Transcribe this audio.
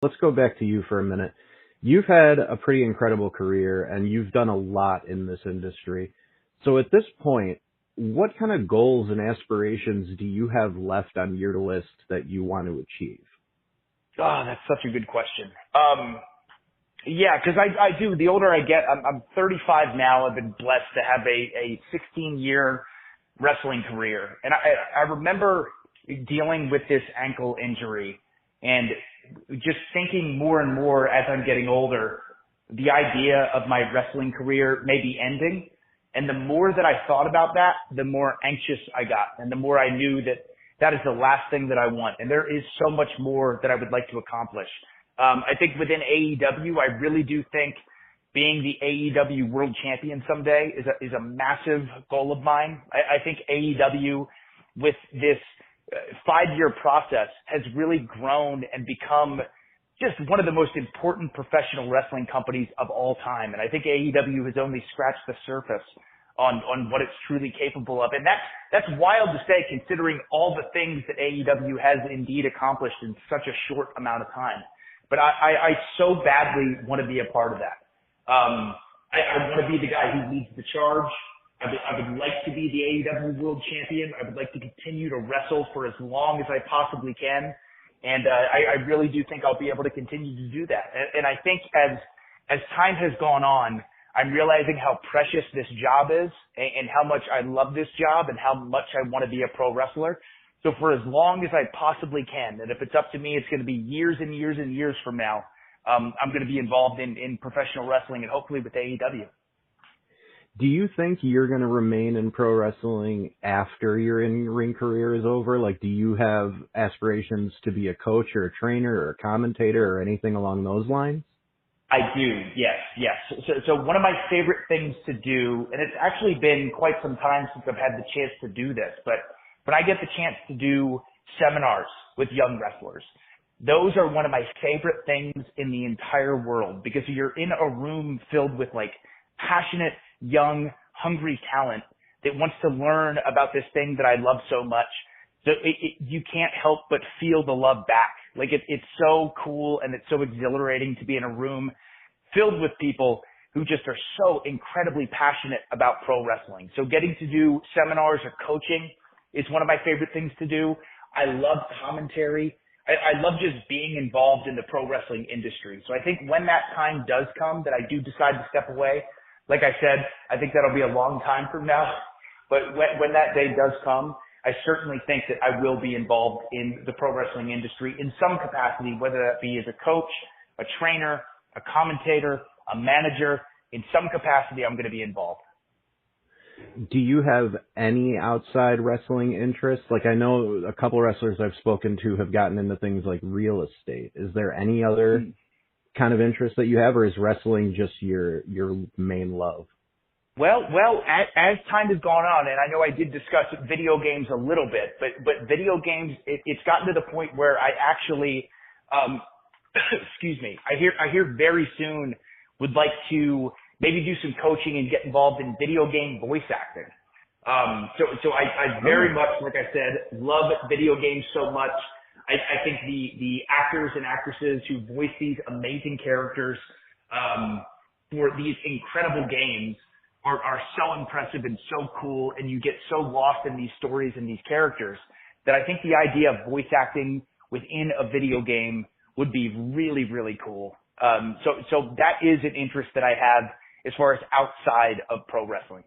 let's go back to you for a minute. You've had a pretty incredible career and you've done a lot in this industry. So at this point, what kind of goals and aspirations do you have left on your list that you want to achieve? Oh, that's such a good question. Yeah, because I do. The older I get, I'm 35 now. I've been blessed to have a 16-year wrestling career. And I remember dealing with this ankle injury and just thinking more and more as I'm getting older, the idea of my wrestling career may be ending. And the more that I thought about that, the more anxious I got. And the more I knew that that is the last thing that I want. And there is so much more that I would like to accomplish. I think within AEW, I really do think being the AEW world champion someday is a massive goal of mine. I think AEW with this 5-year process has really grown and become just one of the most important professional wrestling companies of all time. And I think AEW has only scratched the surface on what it's truly capable of. And that's wild to say considering all the things that AEW has indeed accomplished in such a short amount of time. But I so badly want to be a part of that. I want to be the guy who leads the charge. I would like to be the AEW world champion. I would like to continue to wrestle for as long as I possibly can. And I really do think I'll be able to continue to do that. And I think as time has gone on, I'm realizing how precious this job is and how much I love this job and how much I want to be a pro wrestler. So for as long as I possibly can, and if it's up to me, it's going to be years and years and years from now, I'm going to be involved in professional wrestling and hopefully with AEW. Do you think you're going to remain in pro wrestling after your in-ring career is over? Like, do you have aspirations to be a coach or a trainer or a commentator or anything along those lines? I do, yes. So one of my favorite things to do, and it's actually been quite some time since I've had the chance to do this, but when I get the chance to do seminars with young wrestlers, those are one of my favorite things in the entire world because you're in a room filled with like passionate, young, hungry talent that wants to learn about this thing that I love so much. So you can't help but feel the love back. Like it's so cool and it's so exhilarating to be in a room filled with people who just are so incredibly passionate about pro wrestling. So getting to do seminars or coaching is one of my favorite things to do. I love commentary. I love just being involved in the pro wrestling industry. So I think when that time does come that I do decide to step away, like I said, I think that'll be a long time from now. But when that day does come, I certainly think that I will be involved in the pro wrestling industry in some capacity, whether that be as a coach, a trainer, a commentator, a manager. In some capacity, I'm going to be involved. Do you have any outside wrestling interests? Like I know a couple wrestlers I've spoken to have gotten into things like real estate. Is there any other kind of interest that you have, or is wrestling just your main love? Well, as time has gone on, and I know I did discuss video games a little bit, but video games, it's gotten to the point where I actually, excuse me, I hear very soon would like to maybe do some coaching and get involved in video game voice acting. So I very much, like I said, love video games so much. I think the actors and actresses who voice these amazing characters, for these incredible games are so impressive and so cool, and you get so lost in these stories and these characters that I think the idea of voice acting within a video game would be really, really cool. So that is an interest that I have as far as outside of pro wrestling.